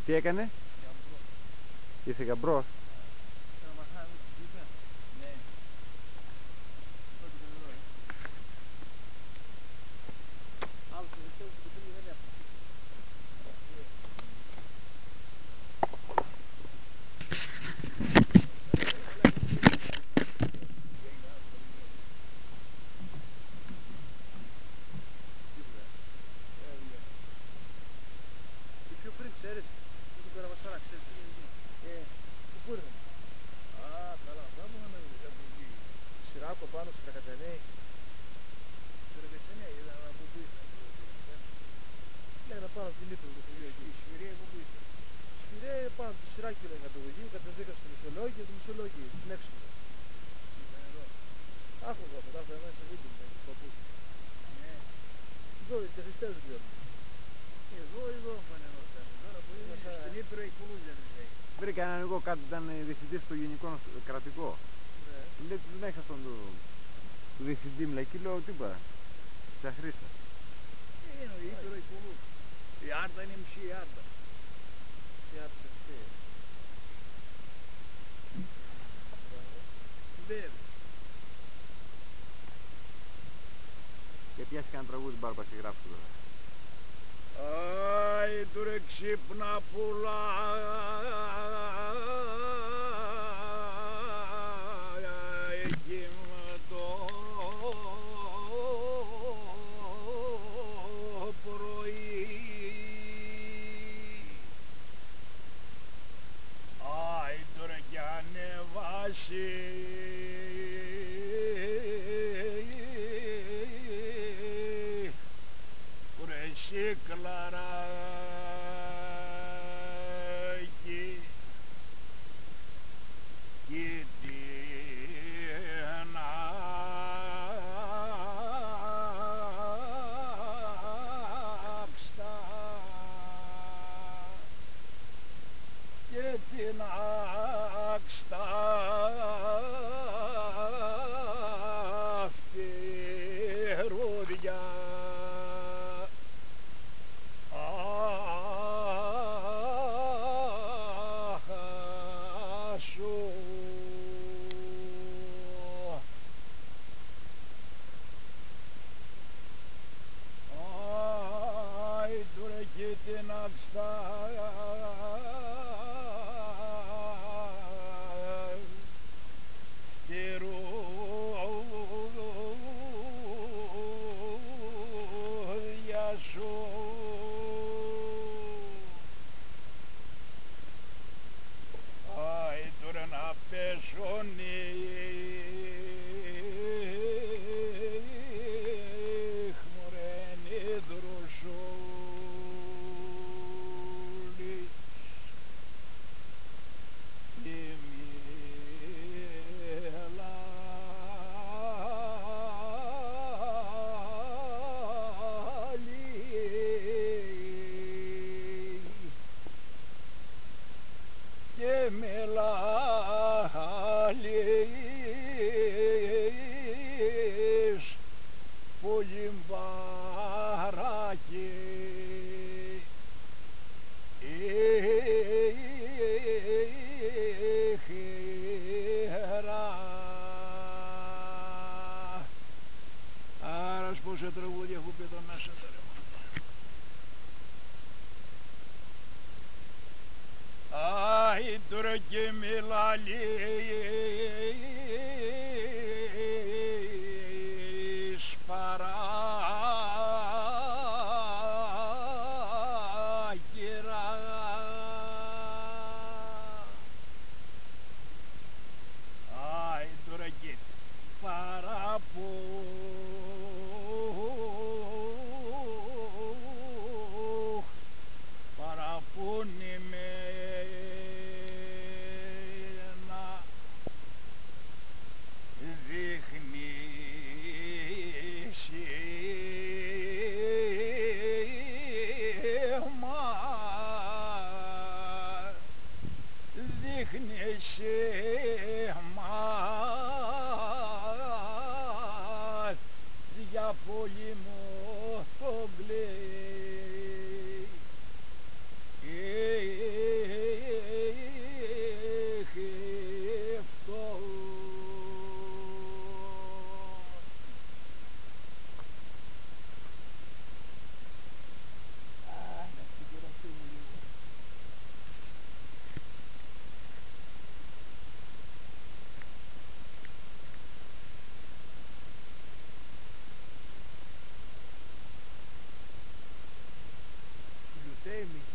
Τι έκανε? Ήρθε γαμπρός. Βρήκα έναν εγώ κάτι, ήταν διευθυντής στο γενικό κρατικό. Λέει δεν έχεις αυτόν του διευθυντή μου, εκεί λέω τίποτα. Σε χρήστα. Είναι ο Ήπειρο υπουργού. Η Άρτα είναι μισή η Άρτα. Βέβαια. Και πιάσει κανένα τραγούδι μπάρπα και γράψου τώρα. Άι του ρε ξύπνα πουλά, εκεί με το πρωί. Άι του ρε κι ανεβάσει κλαράκι και την άξτα και την άξτα αυτή ρούδια. Πόσα τραγούδια έχω πει εδώ μέσα τώρα. Άι τώρα και μιλαλείς παράκυρα. Άι τώρα και παραπού για πολύ μου το γλέει.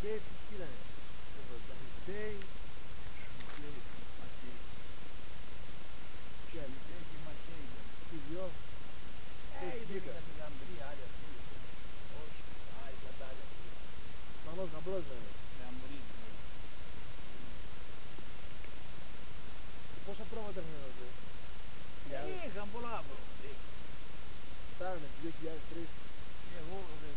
Μαχαίρι τους πήρανε. Τα Χριστέη, Και έχει μαχαίρι. οι δυο. Δεν είχαμε γαμπρί, άλλη αυτή. Όχι, άλλη κατάλληλα. Μανός γαμπρός βέβαια. Γαμπρί. Πόσα πρόβατα έχουν εδώ. Είχαν πολλά πρόβλημα. Φτάνανε το 2003. Εγώ δεν